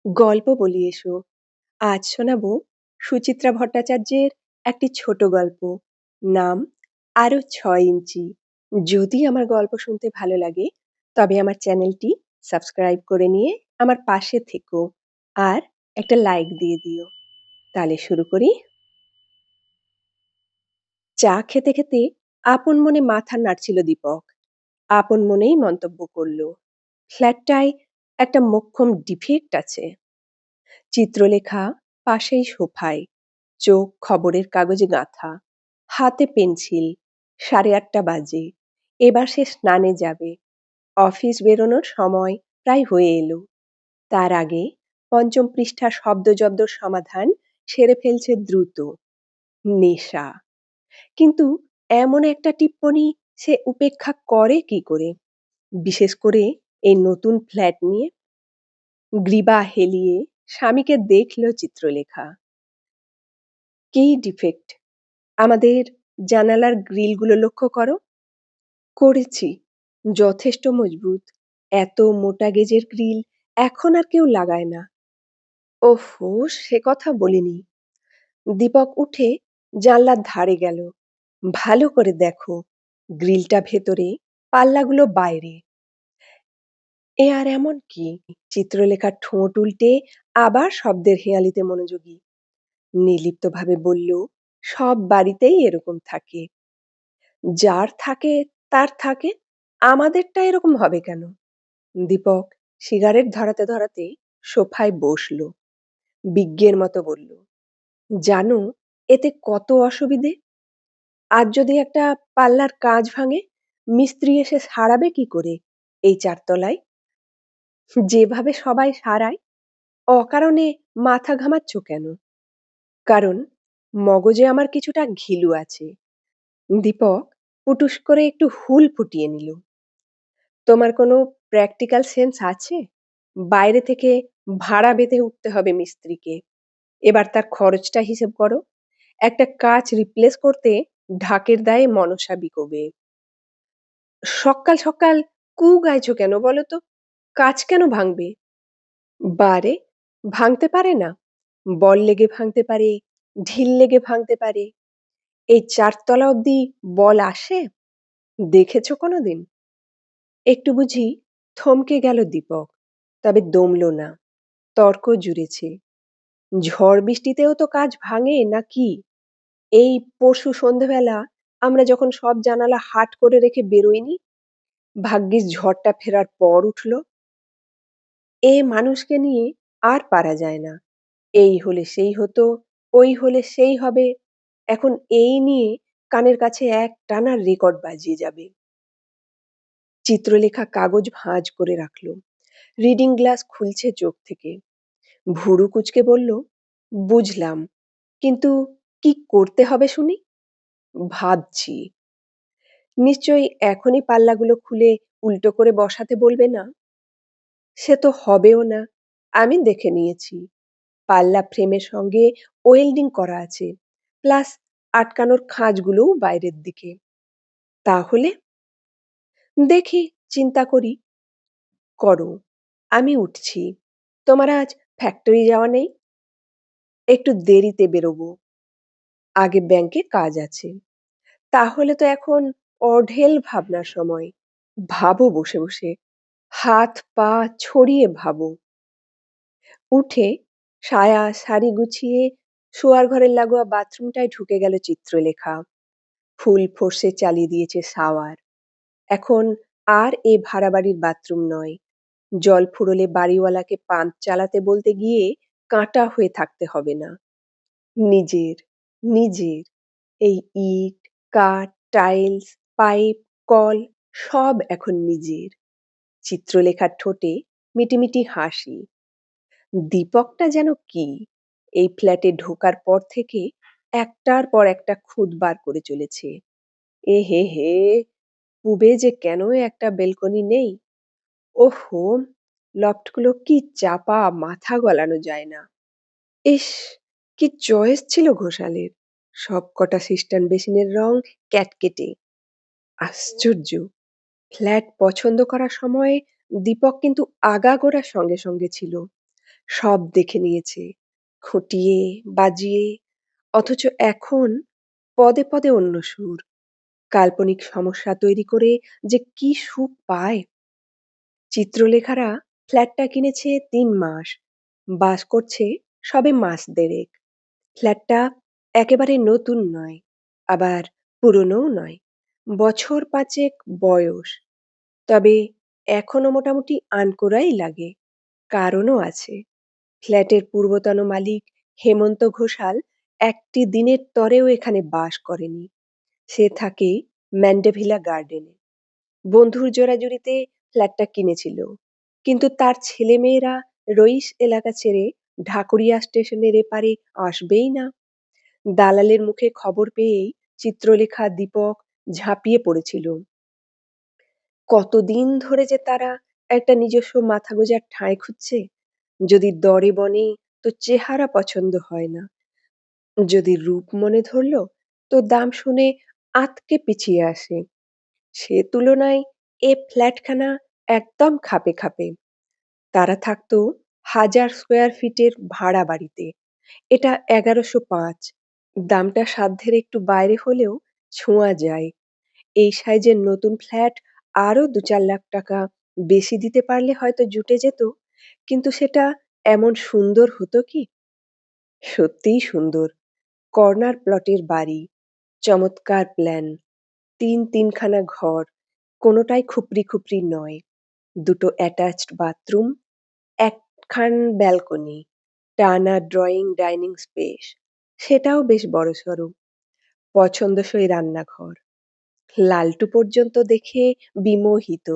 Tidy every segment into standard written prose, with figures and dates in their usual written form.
গল্প বলি এসো। আজ শোনাবো সুচিত্রা ভট্টাচার্যের একটি ছোট গল্প। নাম আরো 6 ইঞ্চি। যদি আমার গল্প শুনতে ভালো লাগে তবে আমার চ্যানেলটি সাবস্ক্রাইব করে নিয়ে আমার পাশে থেকো আর একটা লাইক দিয়ে দিও। তাহলে শুরু করি। চা খেতে খেতে আপন মনে মাথা নাড়ছিল দীপক। আপন মনেই মন্তব্য করলো, ফ্ল্যাটটায় একটা মোক্ষম ডিফেক্ট আছে। চিত্রলেখা পাশেই সোফায়, চোখ খবরের কাগজে গাঁথা, হাতে পেন্সিল। 8:30 বাজে। এবার সে স্নানে যাবে। অফিস বেরোনোর সময় প্রায় হয়ে এলো। তার আগে পঞ্চম পৃষ্ঠা শব্দজব্দর সমাধান সেরে ফেলছে দ্রুত। নেশা। কিন্তু এমন একটা টিপ্পনী সে উপেক্ষা করে কি করে, বিশেষ করে এই নতুন ফ্ল্যাট নিয়ে। গ্রীবা হেলিয়ে স্বামীকে দেখল চিত্রলেখা। কি ডিফেক্ট? আমাদের জানালার গ্রিলগুলো লক্ষ্য করো। করেছি, যথেষ্ট মজবুত। এত মোটা গেজের গ্রিল এখন আর কেউ লাগায় না। ওহো, সে কথা বলিনি। দীপক উঠে জানলার ধারে গেল। ভালো করে দেখো, গ্রিলটা ভেতরে, পাল্লাগুলো বাইরে। এ আর এমন কি? চিত্রলেখার ঠোঁট উল্টে আবার শব্দের হেঁয়ালিতে মনোযোগী। নির্লিপ্তভাবে বলল, সব বাড়িতেই এরকম থাকে। যার থাকে তার থাকে, আমাদেরটা এরকম হবে কেন? দীপক সিগারেট ধরাতে ধরাতে সোফায় বসল। বিজ্ঞের মতো বলল, জানো এতে কত অসুবিধে? আজ যদি একটা পাল্লার কাঁচ ভাঙে, মিস্ত্রি এসে সারাবে কি করে এই 4 তলায়? যেভাবে সবাই সারায়, অকারণে মাথা ঘামাচ্ছ কেন? কারণ মগজে আমার কিছুটা ঘিলু আছে। দীপক পুটুস করে একটু হুল ফুটিয়ে নিল। তোমার কোনো প্র্যাকটিক্যাল সেন্স আছে? বাইরে থেকে ভাড়া বেঁধে উঠতে হবে মিস্ত্রিকে। এবার তার খরচটা হিসেব করো। একটা কাঁচ রিপ্লেস করতে ঢাকের দায়ে মনসা বিকোবে। সকাল সকাল কু গাইছো কেন বলো তো? কাঁচ কেন ভাঙবে? বারে, ভাঙতে পারে না। বল লেগে ভাঙতে পারে, ঢিল লেগে ভাঙতে পারে। এই 4 তলা অব্দি বল আসে? দেখেছো কোনোদিন? একটু বুঝি থমকে গেল দীপক, তবে দমল না। তর্ক জুড়েছে। ঝড় বৃষ্টিতেও তো কাঁচ ভাঙে নাকি? এই পরশু সন্ধেবেলা আমরা যখন সব জানালা হাট করে রেখে বেরোইনি, ভাগ্যিস ঝড়টা ফেরার পর উঠল। এ মানুষকে নিয়ে আর পারা যায় না। এই হলে সেই হতো, ওই হলে সেই হবে। এখন এই নিয়ে কানের কাছে এক টানা রেকর্ড বাজিয়ে যাবে। চিত্রলেখা কাগজ ভাঁজ করে রাখলো। রিডিং গ্লাস খুলছে চোখ থেকে। ভুরু কুঁচকে বলল, বুঝলাম, কিন্তু কি করতে হবে শুনি? ভাবছি। নিশ্চয়ই এখনই পাল্লাগুলো খুলে উল্টো করে বসাতে বলবে না? সে তো হবেও না। আমি দেখে নিয়েছি। পাল্লা ফ্রেমের সঙ্গে ওয়েল্ডিং করা আছে, প্লাস আটকানোর খাঁজগুলোও বাইরের দিকে। তাহলে দেখি, চিন্তা করি। করো, আমি উঠছি। তোমার আজ ফ্যাক্টরি যাওয়া নেই? একটু দেরিতে বেরোবো, আগে ব্যাংকে কাজ আছে। তাহলে তো এখন অঢেল ভাবনার সময়। ভাবো বসে বসে, হাত পা ছড়িয়ে ভাবো। উঠে সায়া শাড়ি গুছিয়ে শোয়ার ঘরের লাগোয়া বাথরুমটায় ঢুকে গেল চিত্রলেখা। ফুল ফোর্সে চালিয়ে দিয়েছে শাওয়ার। এখন আর এ ভাড়া বাড়ির বাথরুম নয়। জল ফুরোলে বাড়িওয়ালাকে পাম্প চালাতে বলতে গিয়ে কাঁটা হয়ে থাকতে হবে না। নিজের, নিজের। এই ইট, কাঠ, টাইলস, পাইপ, কল সব এখন নিজের। চিত্রলেখার ঠোঁটে মিটিমিটি হাসি। দীপকটা যেন কি, এই ফ্ল্যাটে ঢোকার পর থেকে একটার পর একটা খুঁত বার করে চলেছে। এ হে হে, পূবে যে কেন একটা বেলকনি নেই? ওহো, লফটগুলো কি চাপা, মাথা গলানো যায় না। ইস, কি চয়েস ছিল ঘোষালের! সবকটা সিস্টার্ন বেসিনের রং ক্যাটকেটে। আশ্চর্য! ফ্ল্যাট পছন্দ করার সময় দীপক কিন্তু আগাগোড়া সঙ্গে সঙ্গে ছিল। সব দেখে নিয়েছে, খুঁটিয়ে, বাজিয়ে। অথচ এখন পদে, পদে অন্য সুর। কাল্পনিক সমস্যা তৈরি করে যে কি সুখ পায়! চিত্রলেখারা ফ্ল্যাটটা কিনেছে ৩ মাস, বাস করছে সবে মাস দেড়েক। ফ্ল্যাটটা একেবারে নতুন নয়, আবার পুরনোও নয়। বছর ৫ বয়স। তবে এখনো মোটামুটি আনকোড়াই লাগে। কারণও আছে। ফ্ল্যাটের পূর্বতন মালিক হেমন্ত ঘোষাল একটি দিনের তরেও এখানে বাস করেনি। সে থাকে ম্যান্ডেভিলা গার্ডেনে। বন্ধুর জোরাজুরিতে ফ্ল্যাটটা কিনেছিল। কিন্তু তার ছেলেমেয়েরা রইস এলাকা ছেড়ে ঢাকুরিয়া স্টেশনের এপারে আসবেই না। দালালের মুখে খবর পেয়েই চিত্রলেখা দীপক ঝাঁপিয়ে পড়েছিল। কতদিন ধরে যে তারা একটা নিজস্ব মাথা গোঁজার ঠাঁই খুঁজছে। যদি দরে বনে তো চেহারা পছন্দ হয় না, যদি রূপ মনে ধরল তো দাম শুনে আঁতকে পিছিয়ে আসে। সে তুলনায় এ ফ্ল্যাটখানা একদম খাপে খাপে। তারা থাকতো ১,০০০ স্কোয়ার ফিটের ভাড়া বাড়িতে। এটা ১১০৫। দামটা সাধ্যের একটু বাইরে হলেও ছোঁয়া যায়। এই সাইজের নতুন ফ্ল্যাট আরো ২-৪ লাখ টাকা বেশি দিতে পারলে হয়তো জুটে যেত। কিন্তু সেটা এমন সুন্দর হতো কি? সত্যিই সুন্দর। কর্নার প্লটের বাড়ি, চমৎকার প্ল্যান, ৩খানা ঘর, কোনোটাই খুপরি খুপরি নয়। ২টো অ্যাটাচড বাথরুম, একখান ব্যালকনি, টানা ড্রয়িং ডাইনিং স্পেস, সেটাও বেশ বড়সড়। পছন্দসই রান্নাঘর। লালটু পর্যন্ত দেখে বিমোহিত।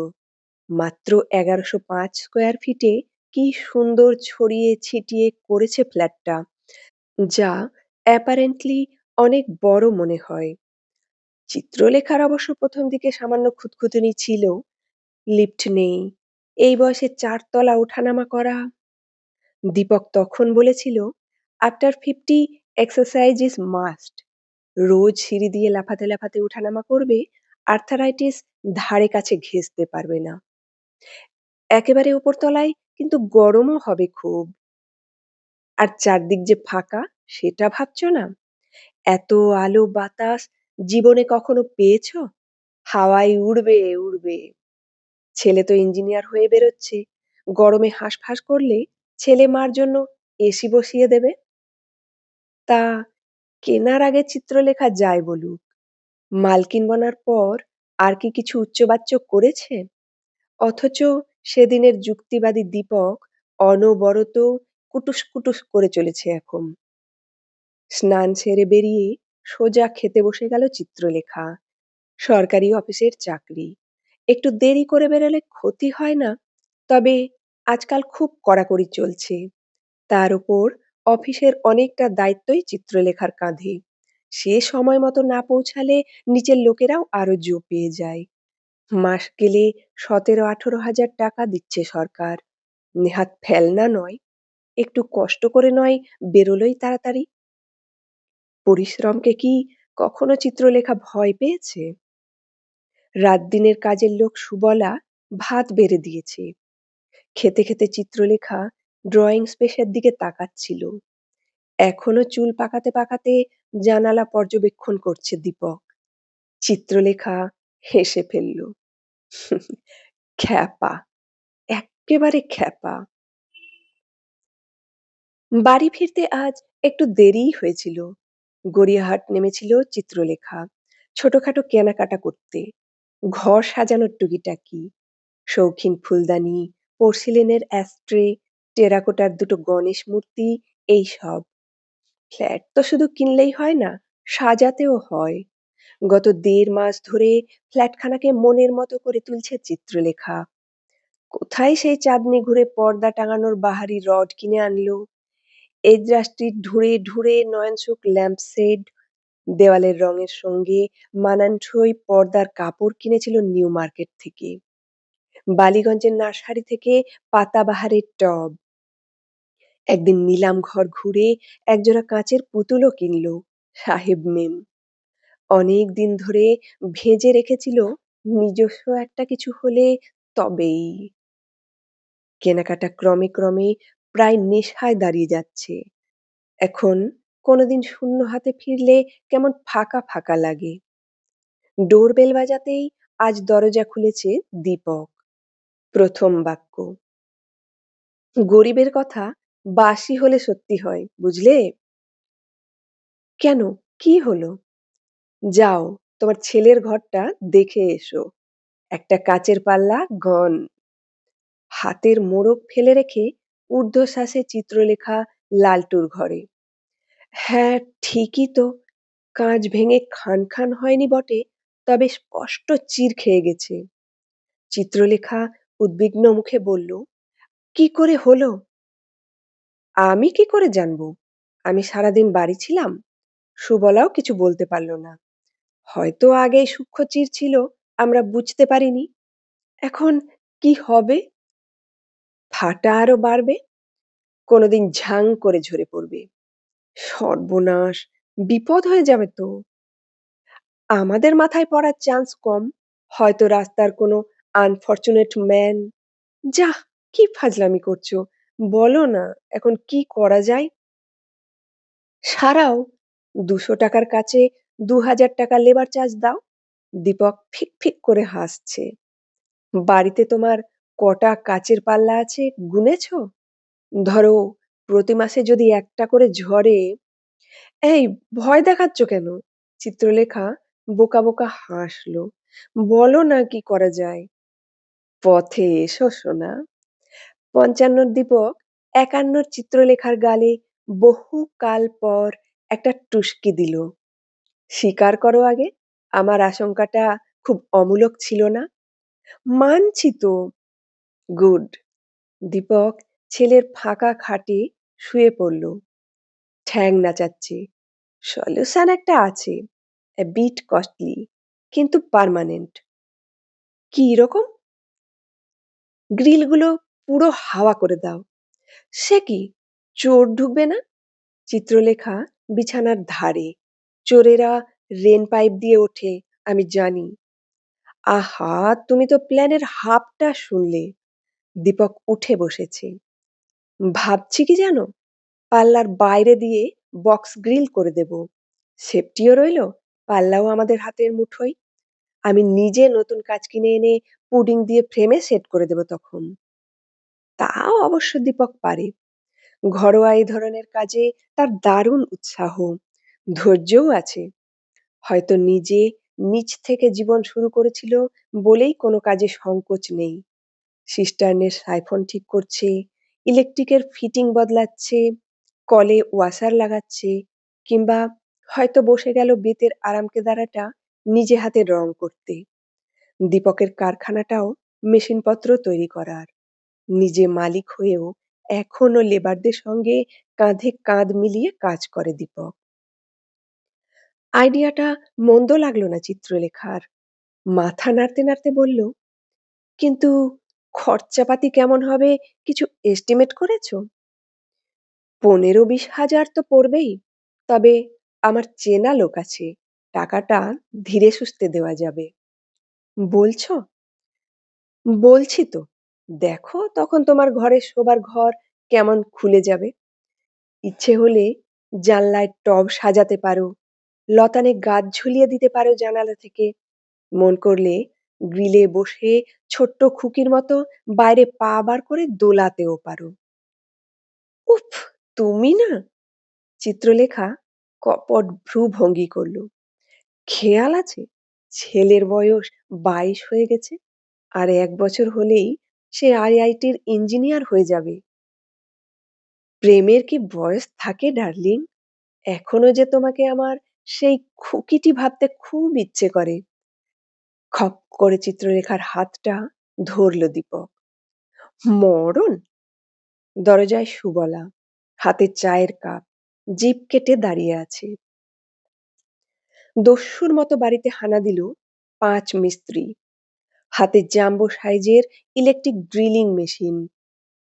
মাত্র ১১০৫ স্কোয়ার ফিটে কি সুন্দর ছড়িয়ে ছিটিয়ে করেছে ফ্ল্যাটটা, যা অ্যাপারেন্টলি অনেক বড় মনে হয়। চিত্রলেখার অবশ্য প্রথম দিকে সামান্য খুঁতখুঁতুনি ছিল। লিফট নেই, এই বয়সে ৪ তলা ওঠানামা করা। দীপক তখন বলেছিল, আফটার 50 এক্সারসাইজ ইজ মাস্ট। রোজ সিঁড়ি দিয়ে লাফাতে লাফাতে ওঠানামা করবে, আর্থারাইটিস ধারে কাছে ঘেঁষতে পারবে না। একেবারে উপরতলায় কিন্তু গরমও হবে খুব। আর চারদিক যে ফাঁকা, সেটা ভাবছো না? এত আলো বাতাস জীবনে কখনো পেয়েছো? হাওয়ায় উড়বে উড়বে। ছেলে তো ইঞ্জিনিয়ার হয়ে বেরোচ্ছে। গরমে হাঁসফাঁস করলে ছেলে মার জন্য এসি বসিয়ে দেবে। তা কেনার আগে চিত্রলেখা যায় বলুক, মালকিন বনার পর আর কি কিছু উচ্চবাচ্য করেছে? অথচ সেদিনের যুক্তিবাদী দীপক অনবরত কুটুস কুটুস করে চলেছে এখন। স্নান সেরে বেরিয়ে সোজা খেতে বসে গেল চিত্রলেখা। সরকারি অফিসের চাকরি। একটু দেরি করে বেরোলে ক্ষতি হয় না, তবে আজকাল খুব কড়াকড়ি চলছে। তার উপর অফিসের অনেকটা দায়িত্বই চিত্রলেখার কাঁধে। সে সময় মতো না পৌঁছালে নিচের লোকেরাও আরো পেয়ে যায়। মাস গেলে ১৭-১৮ হাজার টাকা দিচ্ছে সরকার। নেহাত ফেলনা নয়। একটু কষ্ট করে নয় বেরোলোই তাড়াতাড়ি। পরিশ্রমকে কি কখনো চিত্রলেখা ভয় পেয়েছে? রাত দিনের কাজের লোক সুবলা ভাত বেড়ে দিয়েছে। খেতে খেতে চিত্রলেখা ড্রয়িং স্পেসের দিকে তাকাচ্ছিল। এখনো চুল পাকাতে পাকাতে জানালা পর্যবেক্ষণ করছে দীপক। চিত্রলেখা হেসে ফেলল। খ্যাপা, এক্কেবারে খ্যাপা। বাড়ি ফিরতে আজ একটু দেরিই হয়েছিল। গড়িয়াহাট নেমেছিল চিত্রলেখা ছোটখাটো কেনাকাটা করতে। ঘর সাজানোর টুকিটাকি, শৌখিন ফুলদানি, পোর্সিলেনের অ্যাস্ট্রে, টেরাকোটার ২টো গণেশ মূর্তি, এই সব। ফ্ল্যাট তো শুধু কিনলেই হয় না, সাজাতেও হয়। গত ১.৫ মাস ধরে ফ্ল্যাটখানাকে মনের মতো করে তুলছে চিত্রলেখা। কোথায় সেই চাঁদনি ঘুরে পর্দা টাঙানোর বাহারি রড কিনে আনলো, এজরাস্টির ঢুঁড়ে ঢুঁড়ে নয়নসুখ ল্যাম্পশেড, দেওয়ালের রঙের সঙ্গে মানানসই পর্দার কাপড় কিনেছিল নিউ মার্কেট থেকে। বালিগঞ্জের নার্সারি থেকে পাতাবাহারের টব। একদিন নিলাম ঘর ঘুরে একজোড়া কাঁচের পুতুলও কিনল সাহেব মেম। অনেক দিন ধরে ভেজে রেখেছিল, নিজস্ব একটা কিছু হলে তবেই। কেনাকাটা ক্রমে ক্রমে প্রায় নেশায় দাঁড়িয়ে যাচ্ছে। এখন কোনোদিন শূন্য হাতে ফিরলে কেমন ফাঁকা ফাঁকা লাগে। ডোরবেল বাজাতেই আজ দরজা খুলেছে দীপক। প্রথম বাক্য, গরিবের কথা বাসি হলে সত্যি হয়, বুঝলে? কেন, কি হলো? যাও, তোমার ছেলের ঘরটা দেখে এসো। একটা কাচের পাল্লা গন। হাতের মোড়ক ফেলে রেখে ঊর্ধ্বশ্বাসে চিত্রলেখা লালটুর ঘরে। হ্যাঁ, ঠিকই তো। কাঁচ ভেঙে খান খান হয়নি বটে, তবে স্পষ্ট চির খেয়ে গেছে। চিত্রলেখা উদ্বিগ্ন মুখে বলল, কি করে হলো? আমি কি করে জানবো? আমি সারাদিন বাড়ি ছিলাম। সুবলাও কিছু বলতে পারল না। হয়তো আগেই সূক্ষ্ম চির ছিল, আমরা বুঝতে পারিনি। এখন কি হবে? ফাটা আরো বাড়বে, কোনোদিন ঝাং করে ঝরে পড়বে। সর্বনাশ, বিপদ হয়ে যাবে তো। আমাদের মাথায় পড়ার চান্স কম, হয়তো রাস্তার কোনো আনফরচুনেট ম্যান। যাহ, কি ফাজলামি করছো, বলো না এখন কি করা যায়? সারাও, 200 টাকার কাছে 2000 টাকা লেবার চার্জ দাও। দীপক ফিক ফিক করে হাসছে। বাড়িতে তোমার কটা কাচের পাল্লা আছে গুনেছো? ধরো, প্রতি মাসে যদি একটা করে ঝরে। এই, ভয় দেখাচ্ছ কেন? চিত্রলেখা বোকা বোকা হাসলো। বলো না কি করা যায়? পথে এসো সোনা। 55 দীপক 51 চিত্রলেখার গালে বহু কাল পর একটা টুসকি দিল। স্বীকার করো আগে, আমার আশঙ্কাটা খুব অমূলক ছিল না। মানছি তো। গুড। দীপক ছেলের ফাঁকা খাটে শুয়ে পড়ল, ঠ্যাং নাচাচ্ছে। সলিউশন একটা আছে, এ বিট কস্টলি, কিন্তু পার্মানেন্ট। কি রকম? গ্রিলগুলো পুরো হাওয়া করে দাও। সে কি, চোর ঢুকবে না? চিত্রলেখা বিছানার ধারে। চোরেরা রেন পাইপ দিয়ে ওঠে, আমি জানি। আহা, তুমি তো প্ল্যানের হাফটা শুনলে। দীপক উঠে বসেছে। ভাবছি কি জানো, পাল্লার বাইরে দিয়ে বক্স গ্রিল করে দেব। সেফটিও রইল, পাল্লাও আমাদের হাতের মুঠোয়। আমি নিজে নতুন কাঁচ কিনে এনে পুডিং দিয়ে ফ্রেমে সেট করে দেব তখন। তাও অবশ্য দীপক পারে। ঘরোয়া এই ধরনের কাজে তার দারুণ উৎসাহ, ধৈর্যও আছে। হয়তো নিজে নিচ থেকে জীবন শুরু করেছিল বলেই কোনো কাজে সংকোচ নেই। সিস্টার্নের সাইফন ঠিক করছে, ইলেকট্রিকের ফিটিং বদলাচ্ছে, কলে ওয়াসার লাগাচ্ছে, কিংবা হয়তো বসে গেল বেতের আরামকেদারাটা নিজে হাতে রং করতে। দীপকের কারখানাটাও মেশিনপত্র তৈরি করার। নিজে মালিক হয়েও এখনো লেবারদের সঙ্গে কাঁধে কাঁধ মিলিয়ে কাজ করে দীপক। আইডিয়াটা মন্দ লাগলো না চিত্রলেখার। মাথা নাড়তে নাড়তে বলল, কিন্তু খরচাপাতি কেমন হবে, কিছু এস্টিমেট করেছো? 15-20 হাজার তো পড়বেই। তবে আমার চেনা লোক আছে, টাকাটা ধীরে সুস্থে দেওয়া যাবে। বলছো? বলছি তো। দেখো, তখন তোমার ঘরে শোবার ঘর কেমন খুলে যাবে। ইচ্ছে হলে জানলায় টব সাজাতে পারো, লতানে গাছ ঝুলিয়ে দিতে পারো জানালা থেকে। মন করলে গ্রিলে বসে ছোট্ট খুকির মতো বাইরে পা বার করে দোলাতেও পারো। উফ, তুমি না! চিত্রলেখা কপট ভ্রু ভঙ্গি করল। খেয়াল আছে, ছেলের বয়স 22 হয়ে গেছে। আর 1 বছর হলেই সে আইআইটির ইঞ্জিনিয়ার হয়ে যাবে। প্রেমের কি বয়স থাকে ডার্লিং? এখনো যে তোমাকে আমার সেই খুকিটি ভাবতে খুব ইচ্ছে করে। খপ করে চিত্রলেখার হাতটা ধরল দীপক। মরণ! দরজায় সুবলা, হাতে চায়ের কাপ, জিভ কেটে দাঁড়িয়ে আছে। দস্যুর মতো বাড়িতে হানা দিল 5 মিস্ত্রি। হাতে জাম্বো সাইজের ইলেকট্রিক ড্রিলিং মেশিন,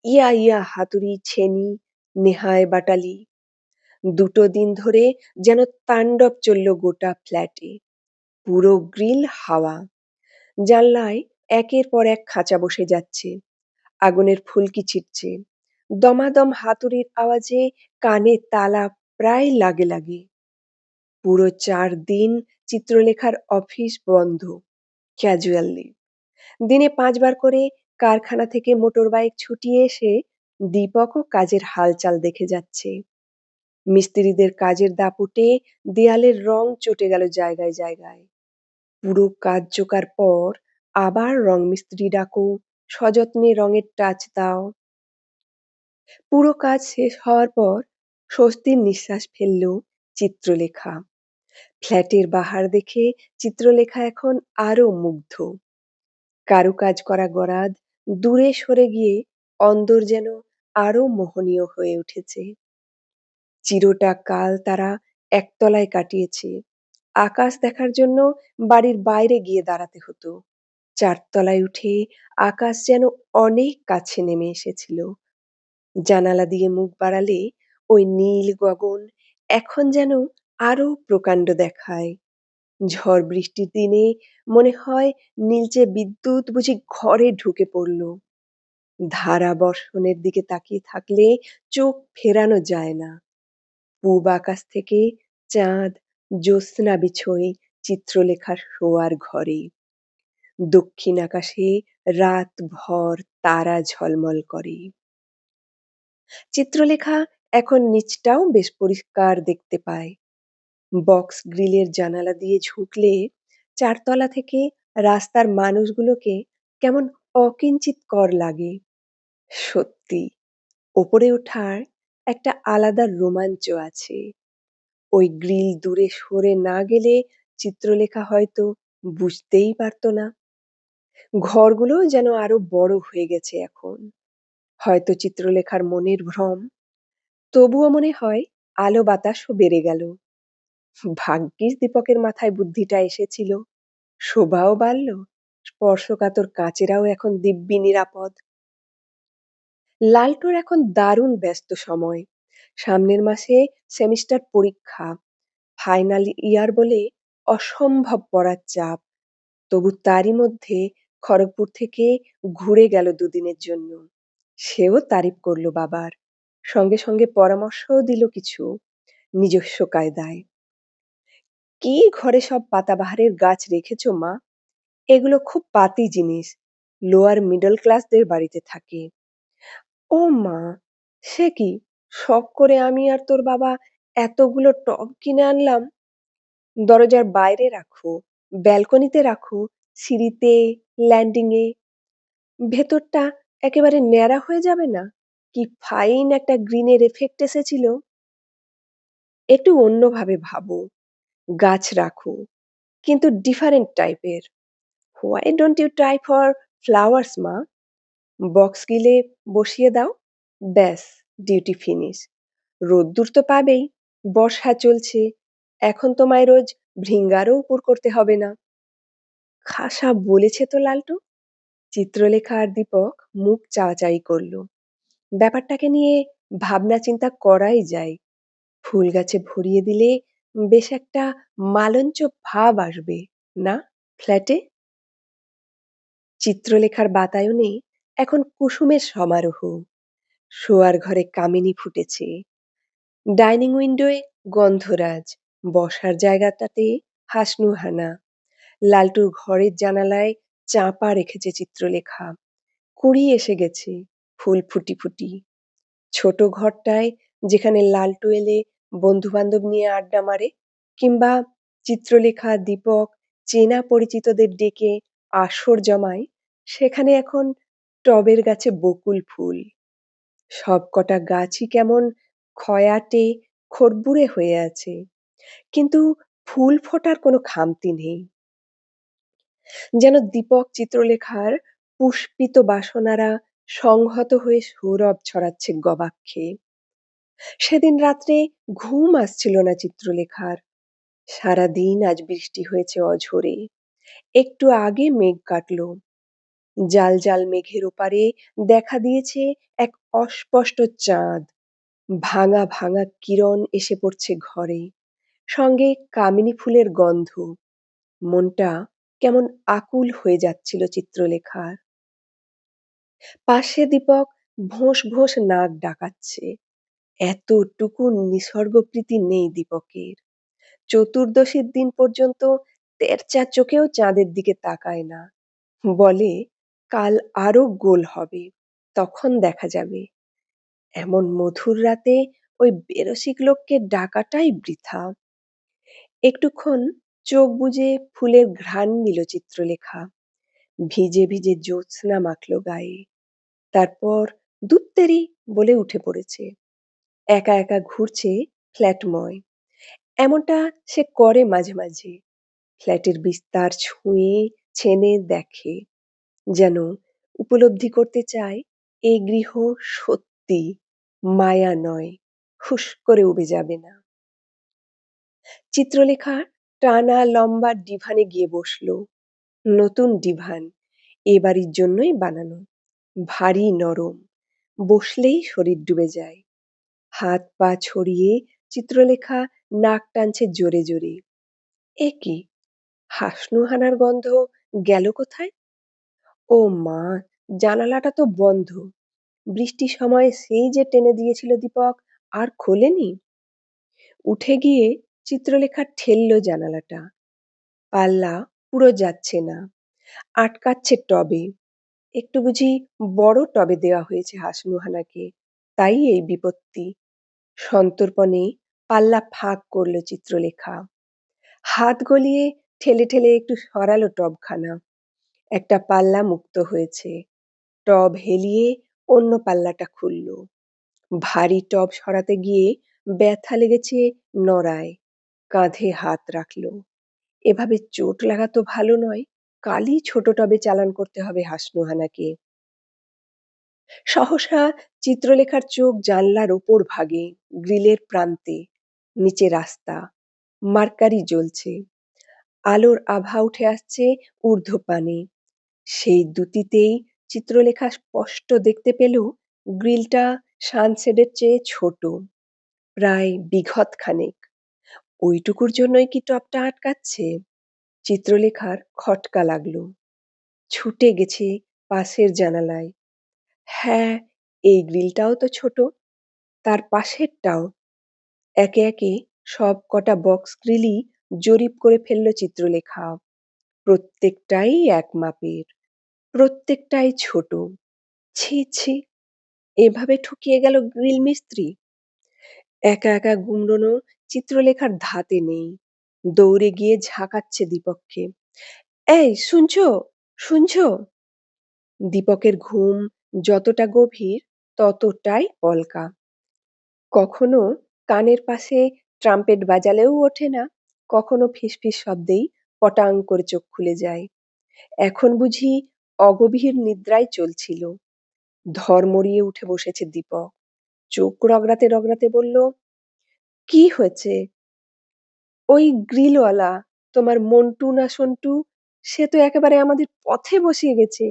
ইয়া ইয়া হাতুড়ি, ছেনি, নেহায় বাটালি। 2 দিন ধরে যেন তাণ্ডব চলল গোটা ফ্ল্যাটে। পুরো গ্রিল হাওয়া। জানলায় একের পর এক খাঁচা বসে যাচ্ছে, আগুনের ফুলকি ছিটছে। দমাদম হাতুড়ির আওয়াজে কানে তালা প্রায় লাগে লাগে। পুরো ৪ দিন চিত্রলেখার অফিস বন্ধ, ক্যাজুয়াল লিভ। দিনে ৫ বার করে কারখানা থেকে মোটরবাইক ছুটিয়ে এসে দীপকও কাজের হালচাল দেখে যাচ্ছে। মিস্ত্রিদের কাজের দাপুটে দেয়ালের রং চটে গেল জায়গায় জায়গায়। পুরো কাজ চোকার পর আবার রং মিস্ত্রি ডাকো, সযত্নে রঙের টাচ দাও। পুরো কাজ শেষ হওয়ার পর স্বস্তির নিঃশ্বাস ফেলল চিত্রলেখা। ফ্ল্যাটের বাহার দেখে চিত্রলেখা এখন আরো মুগ্ধ। কারুকাজ করা গরাদ দূরে সরে গিয়ে অন্দর যেন আরো মোহনীয় হয়ে উঠেছে। চিরটা কাল তারা একতলায় কাটিয়েছে। আকাশ দেখার জন্য বাড়ির বাইরে গিয়ে দাঁড়াতে হতো। ৪ তলায় উঠে আকাশ যেন অনেক কাছে নেমে এসেছিল। জানালা দিয়ে মুখ বাড়ালে ওই নীল গগন এখন যেন আরো প্রকাণ্ড দেখায়। ঝড় বৃষ্টির দিনে মনে হয় নীলচে বিদ্যুৎ বুঝি ঘরে ঢুকে পড়ল। ধারা বর্ষণের দিকে তাকিয়ে থাকলে চোখ ফেরানো যায় না। পূব আকাশ থেকে চাঁদ জ্যোৎস্না বিছোয় চিত্রলেখার শোয়ার ঘরে। দক্ষিণ আকাশে রাত ভর তারা ঝলমল করে। চিত্রলেখা এখন নিচটাও বেশ পরিষ্কার দেখতে পায়। বক্স গ্রিলের জানালা দিয়ে ঝুঁকলে ৪ তলা থেকে রাস্তার মানুষগুলোকে কেমন অকিঞ্চিৎকর লাগে। সত্যি, ওপরে ওঠার একটা আলাদা রোমাঞ্চ আছে। ওই গ্রিল দূরে সরে না গেলে চিত্রলেখা হয়তো বুঝতেই পারত না। ঘরগুলোও যেন আরো বড় হয়ে গেছে এখন। হয়তো চিত্রলেখার মনের ভ্রম, তবুও মনে হয় আলো বাতাসও বেড়ে গেল। ভাগ্যিস দীপকের মাথায় বুদ্ধিটা এসেছিল। শোভাও বাড়ল, স্পর্শকাতর কাচেরাও এখন দিব্যি নিরাপদ। লালটুর এখন দারুণ ব্যস্ত সময়। সামনের মাসে সেমিস্টার পরীক্ষা, ফাইনাল ইয়ার বলে অসম্ভব পড়ার চাপ। তবু তারই মধ্যে খড়গপুর থেকে ঘুরে গেল ২ দিনের জন্য। সেও তারিফ করল বাবার, সঙ্গে সঙ্গে পরামর্শও দিল কিছু নিজস্ব কায়দায়। কি ঘরে সব পাতাবাহারের গাছ রেখেছ মা? এগুলো খুব পাতি জিনিস, লোয়ার মিডল ক্লাসদের বাড়িতে থাকে। ও মা, সে কি, শখ করে আমি আর তোর বাবা এতগুলো টব কিনে আনলাম। দরজার বাইরে রাখো, ব্যালকনিতে রাখো, সিঁড়িতে, ল্যান্ডিং এ। ভেতরটা একেবারে ন্যাড়া হয়ে যাবে না? কি ফাইন একটা গ্রিনের এফেক্ট এসেছিল। একটু অন্যভাবে ভাবো, গাছ রাখো, কিন্তু ডিফারেন্ট টাইপের। Why don't you try for flowers মা? বক্স গিলে বসিয়ে দাও, ব্যাস, ডিউটি ফিনিশ। রোদ্দুর তো পাবেই, বর্ষা চলছে, এখন তোমায় রোজ ভৃঙ্গারও উপর করতে হবে না। খাসা বলেছে তো লালটু। চিত্রলেখা আর দীপক মুখ চাওয়াচাই করল। ব্যাপারটাকে নিয়ে ভাবনা চিন্তা করাই যায়। ফুল গাছে ভরিয়ে দিলে বেশ একটা মালঞ্চ ভাব আসবে না ফ্ল্যাটে? চিত্রলেখার বাতায়নে এখন কুসুমের সমারোহ। শোয়ার ঘরে কামিনী ফুটেছে, ডাইনিং উইন্ডোয় গন্ধরাজ, বসার জায়গাটাতে হাসনুহানা। লালটুর ঘরের জানালায় চাপা রেখেছে চিত্রলেখা, কুড়ি এসে গেছে, ফুল ফুটি ফুটি। ছোট ঘরটায় যেখানে লালটু এলে বন্ধু বান্ধব নিয়ে আড্ডা মারে, কিংবা চিত্রলেখা দীপক চেনা পরিচিতদের ডেকে আসর জমায়, সেখানে এখন টবের গাছে বকুল ফুল। সবকটা গাছই কেমন খয়াটে খড়বুড়ে হয়ে আছে, কিন্তু ফুল ফোটার কোনো খামতি নেই। যেন দীপক চিত্রলেখার পুষ্পিত বাসনারা সংহত হয়ে সৌরভ ছড়াচ্ছে গবাক্ষে। সেদিন রাত্রে ঘুম আসছিল না চিত্রলেখার। সারাদিন আজ বৃষ্টি হয়েছে অঝোরে। একটু আগে মেঘ কাটলো। জাল জাল মেঘের ওপারে দেখা দিয়েছে এক অস্পষ্ট চাঁদ। ভাঙা ভাঙা কিরণ এসে পড়ছে ঘরে, সঙ্গে কামিনী ফুলের গন্ধ। মনটা কেমন আকুল হয়ে যাচ্ছিল চিত্রলেখার। পাশে দীপক ভোঁস ভোঁস নাক ডাকাচ্ছে। এতটুকু নিসর্গপ্রীতি নেই দীপকের। চতুর্দশীর দিন পর্যন্ত তেরচা চোখেও চাঁদের দিকে তাকায় না। বলে কাল আরো গোল হবে, তখন দেখা যাবে। এমন মধুর রাতে ওই বেরসিক লোককে ডাকাটাই বৃথা। একটুক্ষণ চোখ বুজে ফুলের ঘ্রাণ নিল চিত্রলেখা। ভিজে ভিজে জ্যোৎস্না মাখল গায়ে। তারপর ধুত্তেরি বলে উঠে পড়েছে। একা একা ঘুরছে ফ্ল্যাটময়। এমনটা সে করে মাঝে মাঝে। ফ্ল্যাটের বিস্তার ছুঁয়ে ছেনে দেখে, যেন উপলব্ধি করতে চায় এই গৃহ সত্যি, মায়া নয়, হুস করে উবে যাবে না। চিত্রলেখা টানা লম্বা ডিভানে গিয়ে বসলো। নতুন ডিভান, এ বাড়ির জন্যই বানানো। ভারী নরম, বসলেই শরীর ডুবে যায়। হাত পা ছড়িয়ে চিত্রলেখা নাক টানছে জোরে জোরে। এ কি, হাসনুহানার গন্ধ গেল কোথায়? ও মা, জানালাটা তো বন্ধ। বৃষ্টির সময় সেই যে টেনে দিয়েছিল দীপক, আর খোলেনি। উঠে গিয়ে চিত্রলেখা ঠেললো জানালাটা। পাল্লা পুরো যাচ্ছে না, আটকাচ্ছে টবে। একটু বুঝি বড় টবে দেওয়া হয়েছে হাসনুহানাকে, তাই এই বিপত্তি। সন্তর্পণে পাল্লা ফাঁক করলো চিত্রলেখা। হাত গলিয়ে ঠেলে ঠেলে একটু সরালো টবখানা। একটা পাল্লা মুক্ত হয়েছে। টব হেলিয়ে অন্য পাল্লাটা খুলল। ভারী টব সরাতে গিয়ে ব্যথা লেগেছে নড়ায়। কাঁধে হাত রাখলো। এভাবে চোট লাগা তো ভালো নয়। কালই ছোট টবে চালান করতে হবে হাসনুহানাকে। সহসা চিত্রলেখার চোখ জানলার ওপর ভাগে, গ্রিলের প্রান্তে। নিচে রাস্তা, মার্কারি জ্বলছে। আলোর আভা উঠে আসছে ঊর্ধ্বপানে। সেই দ্যুতিতেই চিত্রলেখা স্পষ্ট দেখতে পেল গ্রিলটা সানশেডের চেয়ে ছোট, প্রায় বিঘত খানেক। ওইটুকুর জন্যই কি টবটা আটকাচ্ছে? চিত্রলেখার খটকা লাগলো। ছুটে গেছে পাশের জানালায়। হ্যাঁ, এই গ্রিলটাও তো ছোট, তার পাশেরটাও। একে একে সব কটা বক্স গ্রিলই জরিপ করে ফেলল চিত্রলেখা। প্রত্যেকটাই এক মাপের, প্রত্যেকটাই ছোট। ছি ছি, এভাবে ঠকিয়ে গেল গ্রিল মিস্ত্রি। একা একা গুমড়োনো চিত্রলেখার ধাতে নেই। দৌড়ে গিয়ে ঝাঁকাচ্ছে দীপককে। এই শুনছো, শুনছো? দীপকের ঘুম যতটা গভীর ততটাই পলকা। কখনো কানের পাশে ট্রাম্পেট বাজালেও ওঠে না, কখনো ফিসফিস শব্দেই পটাং করে চোখ খুলে যায়। এখন বুঝি অগভীর নিদ্রায় চলছিল। ধড়মড়িয়ে উঠে বসেছে দীপক। চোখ রগড়াতে রগড়াতে বলল, কি হয়েছে? ওই গ্রিলওয়ালা, তোমার মন্টু না সন্টু, সে তো একেবারে আমাদের পথে বসিয়ে গেছে।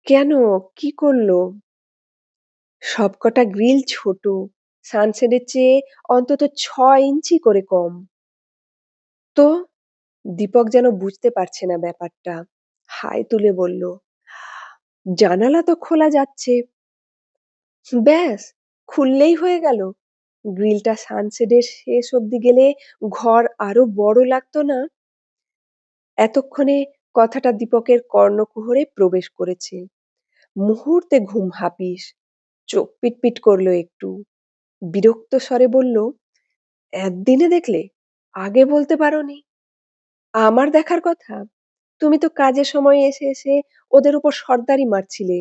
কেন, কি করলো? সবকটা গ্রিল ছোট, সানশেডের চেয়ে অন্তত 6 ইঞ্চি করে কম। তো? দীপক যেন বুঝতে পারছে না ব্যাপারটা। হাই তুলে বলল, জানালা তো খোলা যাচ্ছে। ব্যাস, খুললেই হয়ে গেল। গ্রিলটা সানশেডের শেষ অবধি গেলে ঘর আরো বড় লাগতো না? এতক্ষণে কথাটা দীপকের কর্ণকুহরে প্রবেশ করেছে। মুহূর্তে ঘুম হাপিস। চোখ পিটপিট করলো একটু। বিরক্ত স্বরে বলল, একদিনে দেখলে, আগে বলতে পারোনি? আমার দেখার কথা। তুমি তো কাজের সময় এসে এসে ওদের উপর সর্দারি মারছিলে।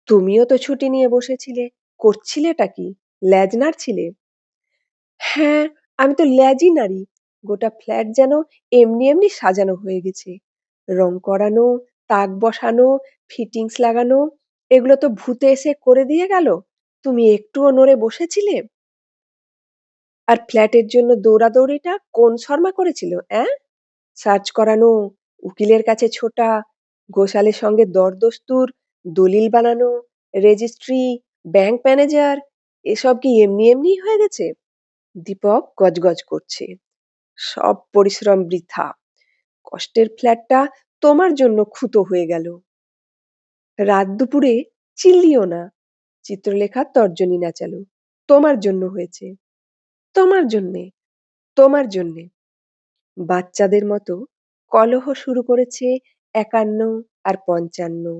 তুমিও তো ছুটি নিয়ে বসেছিলে, করছিলেটা কি? ল্যাজ নাড়ছিলে? হ্যাঁ, আমি তো ল্যাজই নাড়ি। গোটা ফ্ল্যাট যেন এমনি এমনি সাজানো হয়ে গেছে। রং করানো, তাক বসানো, ফিটিংস লাগানো, এগুলো তো ভূতে এসে করে দিয়ে গেল। তুমি একটুও নড়ে বসেছিলে? আর ফ্ল্যাটের জন্য দৌড়াদৌড়িটা কোন শর্মা করেছিল, অ্যাঁ? সার্চ করানো, উকিলের কাছে ছোটা, ঘোষালের সঙ্গে দরদস্তুর, দলিল বানানো, রেজিস্ট্রি, ব্যাংক ম্যানেজার, এসব কি এমনি এমনিই হয়ে গেছে? দীপক গজগজ করছে। সব পরিশ্রম বৃথা। কষ্টের ফ্ল্যাটটা তোমার জন্য খুঁতো হয়ে গেল। রাত দুপুরে চিল্লিও না। চিত্রলেখা তর্জনী নাচালো। তোমার জন্য হয়েছে। তোমার জন্যে, তোমার জন্যে। বাচ্চাদের মতো কলহ শুরু করেছে ৫১ আর ৫৫,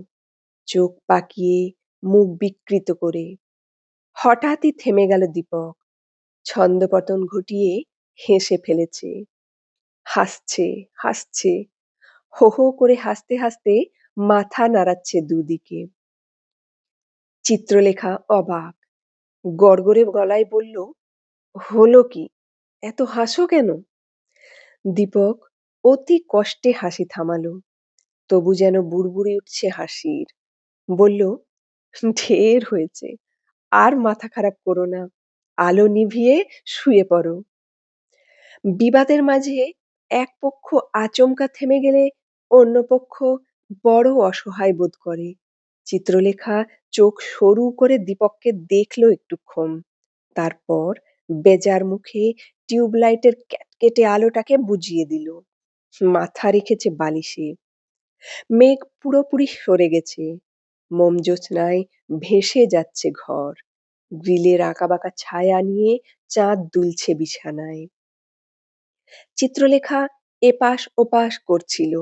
চোখ পাকিয়ে, মুখ বিকৃত করে। হঠাৎই থেমে গেল দীপক। ছন্দপতন ঘটিয়ে হেসে ফেলেছে। হাসছে, হাসছে। হো, হো করে হাসতে, হাসতে মাথা নাড়াচ্ছে দুদিকে। চিত্রলেখা অবাক। গড়গড়ে গলায় বলল, হলো কি? এত হাসো কেন? দীপক অতি কষ্টে হাসি থামালো। তবু যেন বুড়বুড়ি উঠছে হাসির। বলল, ঢের হয়েছে। আর মাথা খারাপ করো না। আলো নিভিয়ে শুয়ে পড়ো। বিবাদের মাঝে এক পক্ষ আচমকা থেমে গেলে অন্য পক্ষ বড় অসহায় বোধ করে। চিত্রলেখা চোখ সরু করে দীপককে দেখলো একটুক্ষণ। তারপর বেজার মুখে টিউবলাইটের ক্যাটকেটে আলোটাকে বুঝিয়ে দিল। মাথা রেখেছে বালিশে। মেঘ পুরোপুরি সরে গেছে। মোমজ্যোৎস্নায় ভেসে যাচ্ছে ঘর। গ্রিলের আঁকাবাঁকা ছায়া নিয়ে চাঁদ দুলছে বিছানায়। চিত্রলেখা এপাশ ওপাশ করছিল।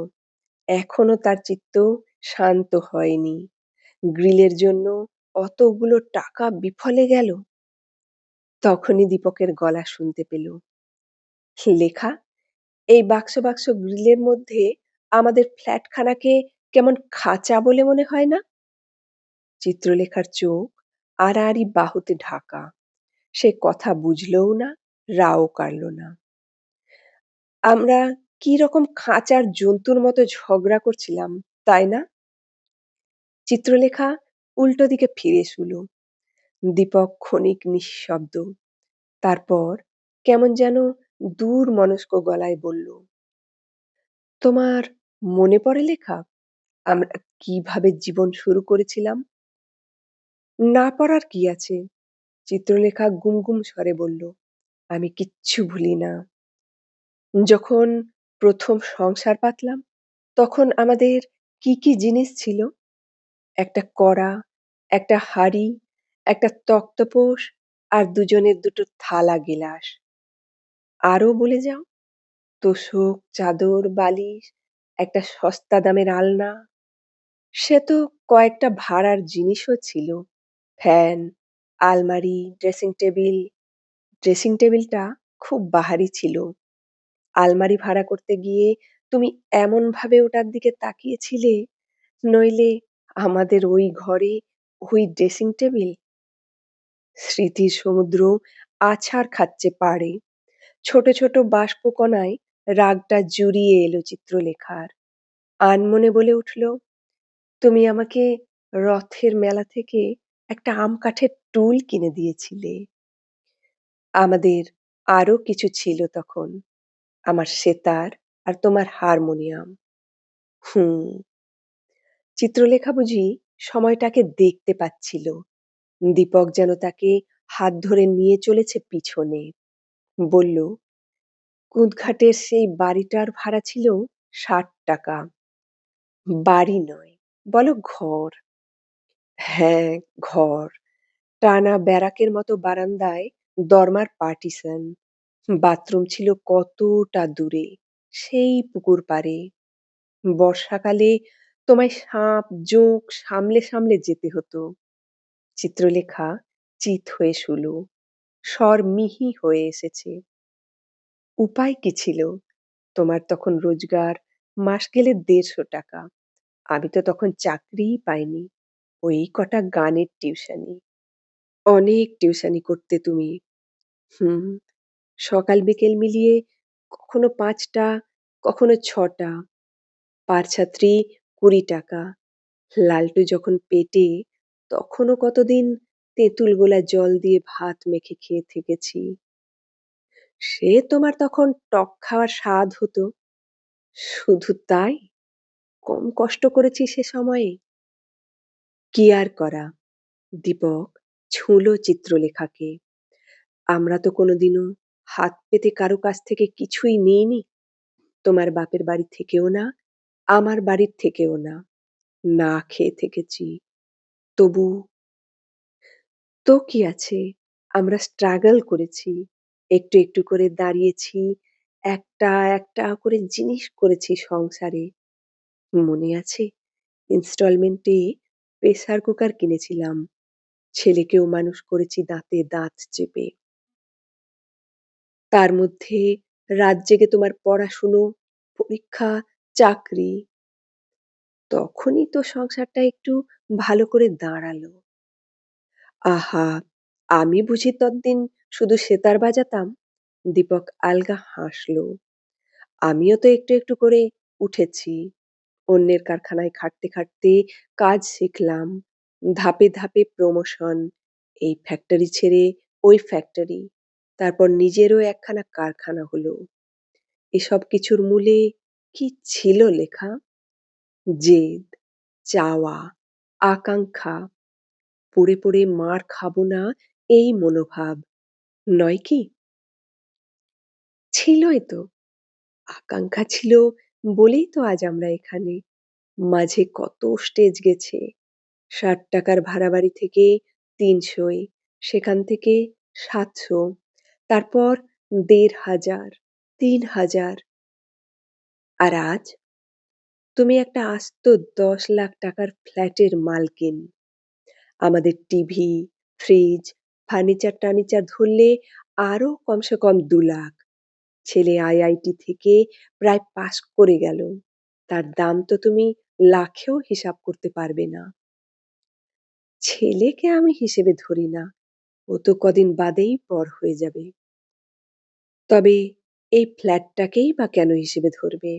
এখনো তার চিত্ত শান্ত হয়নি। গ্রিলের জন্য অতগুলো টাকা বিফলে গেল। তখনই দীপকের গলা শুনতে পেল। লেখা, এই বাক্স বাক্স গ্রিলের মধ্যে আমাদের ফ্ল্যাটখানাকে কেমন খাঁচা বলে মনে হয় না? চিত্রলেখার চোখ আড়াআড়ি বাহুতে ঢাকা। সে কথা বুঝলও না, রাও কাড়ল না। আমরা কি রকম খাঁচার জন্তুর মতো ঝগড়া করছিলাম, তাই না? চিত্রলেখা উল্টো দিকে ফিরে শুলো। দীপক ক্ষণিক নিঃশব্দ। তারপর কেমন যেন দূর মনস্ক গলায় বলল, তোমার মনে পড়ে লেখা, আমরা কিভাবে জীবন শুরু করেছিলাম? না পড়ার কি আছে? চিত্রলেখা গুমগুম স্বরে বলল, আমি কিচ্ছু ভুলি না। যখন প্রথম সংসার পাতলাম, তখন আমাদের কি কি জিনিস ছিল? একটা কড়া, একটা হাঁড়ি, একটা তক্তপোষ আর দুজনের দুটো থালা গিলাস। আরো বলে যাও। তোশক, চাদর, বালিশ, একটা সস্তা দামের আলনা। সে তো কয়েকটা ভাড়ার জিনিসও ছিল। ফ্যান, আলমারি, ড্রেসিং টেবিল। ড্রেসিং টেবিলটা খুব বাহারি ছিল। আলমারি ভাড়া করতে গিয়ে তুমি এমনভাবে ওটার দিকে তাকিয়েছিলে, নইলে আমাদের ওই ঘরে ওই ড্রেসিং টেবিল। স্মৃতির সমুদ্র আছাড় খাচ্ছে পাড়ে। ছোট ছোট বাষ্পকণায় রাগটা জুড়িয়ে এলো চিত্রলেখার। আনমনে বলে উঠল, তুমি আমাকে রথের মেলা থেকে একটা আম কাঠের টুল কিনে দিয়েছিলে। আমাদের আরো কিছু ছিল তখন, আমার সেতার আর তোমার হারমোনিয়াম। হুম। চিত্রলেখা বুঝি সময়টাকে দেখতে পাচ্ছিল। দীপক যেন তাকে হাত ধরে নিয়ে চলেছে পিছনে। বলল, কুদঘাটের সেই বাড়িটার ভাড়া ছিল ৬০ টাকা। বাড়ি নয়, বলো ঘর। হ্যাঁ, ঘর। টানা ব্যারাকের মতো বারান্দায় দরমার পার্টিশন। বাথরুম ছিল কতটা দূরে, সেই পুকুর পাড়ে। বর্ষাকালে তোমায় সাপ জোঁক সামলে সামলে যেতে হতো। চিত্রলেখা চিত হয়ে শুলো। স্বর মিহি হয়ে এসেছে। উপায় কি ছিল? তোমার তখন রোজগার মাস গেলে ১৫০ টাকা। আমি তো তখন চাকরিই পাইনি। ওই কটা গানের টিউশনি। অনেক টিউশনি করতে তুমি। হুম। সকাল বিকেল মিলিয়ে কখনো ৫টা, কখনো ৬টা। পার ছাত্রী ২০ টাকা। লালটু যখন পেটে, তখনও কতদিন তেঁতুল গোলা জল দিয়ে ভাত মেখে খেয়ে থেকেছি। সে তোমার তখন টক খাওয়ার স্বাদ হতো। শুধু তাই? কম কষ্ট করেছি সে সময়ে। কি আর করা? দীপক ছুঁলো চিত্রলেখাকে। আমরা তো কোনোদিনও হাত পেতে কারো কাছ থেকে কিছুই নিইনি। তোমার বাপের বাড়ি থেকেও না, আমার বাড়ির থেকেও না। না খেয়ে থেকেছি। তবু তো কি আছে? আমরা স্ট্রাগল করেছি। একটু, একটু করে দাঁড়িয়েছি। একটা, একটা করে জিনিস করেছি সংসারে। মনে আছে? ইনস্টলমেন্টে প্রেসার কুকার কিনেছিলাম। ছেলেকেও মানুষ করেছি দাঁতে দাঁত চেপে। তার মধ্যে রাত জেগে তোমার পড়াশুনো, পরীক্ষা, চাকরি। তখনই তো সংসারটা একটু ভালো করে দাঁড়ালো। আহা! আমি বুঝি ততদিন শুধু সেতার বাজাতাম? দীপক আলগা হাসল। আমিও তো একটু, একটু করে উঠেছি। অন্যের কারখানায় খাটতে, খাটতে কাজ শিখলাম। ধাপে, ধাপে প্রমোশন। এই ফ্যাক্টরি ছেড়ে ওই ফ্যাক্টরি। তারপর নিজেরও একখানা কারখানা হলো। এসব কিছুর মূলে কি ছিল লেখা? জেদ, চাওয়া, আকাঙ্ক্ষা, পড়ে, পড়ে মার খাবো না এই মনোভাব। নয় কি? ছিলই তো। আকাঙ্ক্ষা ছিল বলেই তো আজ আমরা এখানে। মাঝে কত স্টেজ গেছে। ৳৬০ ভাড়া বাড়ি থেকে ৩০০ সেখান থেকে ৭০০ তারপর ১৫০০ ৩০০০ আর আজ তুমি একটা আস্ত ৳১০,০০,০০০ ফ্ল্যাটের মালকিন। আমাদের টিভি, ফ্রিজ, ফার্নিচার-টার্নিচার ধরলে আরো কমসে কম ২,০০,০০০। ছেলে আইআইটি থেকে প্রায় পাশ করে গেল। তার দাম তো তুমি লাখেও হিসাব করতে পারবে না। ছেলেকে আমি হিসেবে ধরি না। ও তো কদিন বাদেই পর হয়ে যাবে। তবে এই ফ্ল্যাটটাকেই বা কেন হিসেবে ধরবে?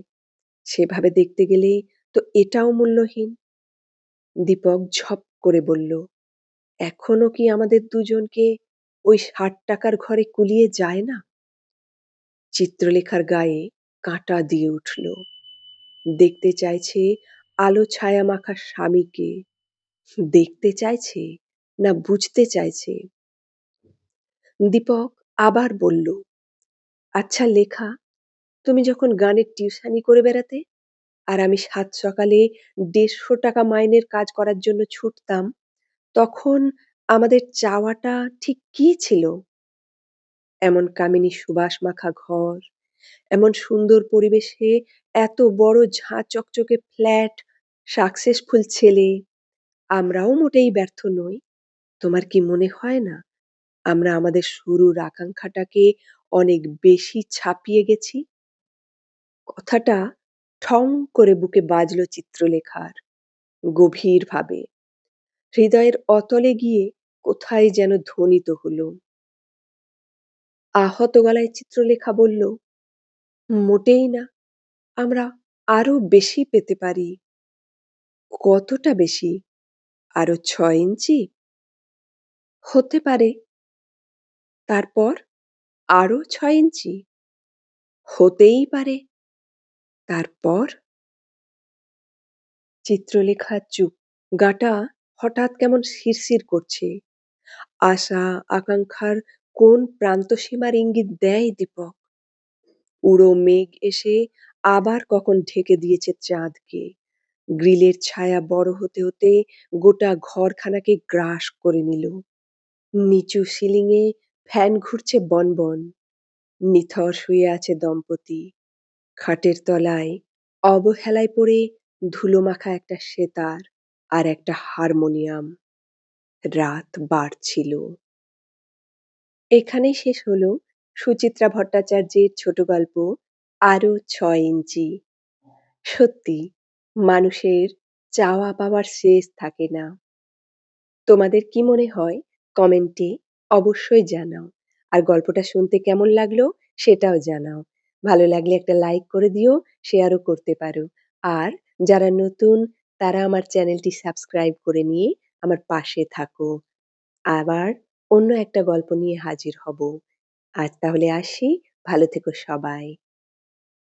সেভাবে দেখতে গেলে তো এটাও মূল্যহীন। দীপক ঝপ করে বলল, এখনো কি আমাদের দুজনকে ওই ৳৬০ ঘরে কুলিয়ে যায় না? চিত্রলেখার গায়ে কাঁটা দিয়ে উঠল। দেখতে চাইছে আলো ছায়া মাখা স্বামীকে। দেখতে চাইছে না বুঝতে চাইছে? দীপক আবার বলল, আচ্ছা লেখা, তুমি যখন গানের টিউশনি করে বেড়াতে আর আমি সাত সকালে ৳১৫০ মাইনের কাজ করার জন্য ছুটতাম, তখন আমাদের চাওয়াটা ঠিক কি ছিল? এমন কামিনী সুবাস মাখা ঘর, এমন সুন্দর পরিবেশে এত বড় ঝাঁ চকচকে ফ্ল্যাট, সাকসেসফুল ছেলে। আমরাও মোটেই ব্যর্থ নই। তোমার কি মনে হয় না আমরা আমাদের শুরুর আকাঙ্ক্ষাটাকে অনেক বেশি ছাপিয়ে গেছি? কথাটা ঠং করে বুকে বাজল চিত্রলেখার, গভীরভাবে। হৃদয়ের অতলে গিয়ে কোথায় যেন ধ্বনিত হলো। আহত গলায় চিত্রলেখা বলল, মোটেই না। আমরা আরো বেশি পেতে পারি। কতটা বেশি? আরো ৬ ইঞ্চি? হতে পারে। তারপর আরো ৬ ইঞ্চি? হতেই পারে। তারপর? চিত্রলেখা চুপ। গাটা হঠাৎ কেমন শিরশির করছে। আশা, আকাঙ্ক্ষার কোন প্রান্তসীমার ইঙ্গিত দেয় দীপক? উড়ো মেঘ এসে আবার কখন ঢেকে দিয়েছে চাঁদকে। গ্রিলের ছায়া বড় হতে হতে গোটা ঘরখানাকে গ্রাস করে নিল। নিচু সিলিংয়ে ফ্যান ঘুরছে বনবন। নিথর শুয়ে আছে দম্পতি। খাটের তলায় অবহেলায় পড়ে ধুলোমাখা একটা সেতার আর একটা হারমোনিয়াম। রাত বাড়ছিল। এখানেই শেষ হলো সুচিত্রা ভট্টাচার্যের ছোট গল্প আরো ৬ ইঞ্চি। সত্যি মানুষের চাওয়া পাওয়ার শেষ থাকে না। তোমাদের কি মনে হয় কমেন্টে অবশ্যই জানাও। আর গল্পটা শুনতে কেমন লাগলো সেটাও জানাও। ভালো লাগলে একটা লাইক করে দিও, শেয়ারও করতে পারো। আর যারা নতুন তারা আমার চ্যানেলটি সাবস্ক্রাইব করে নিয়ে আমার পাশে থাকো। আবার অন্য একটা গল্প নিয়ে হাজির হব। আজ তাহলে আসি। ভালো থেকো সবাই।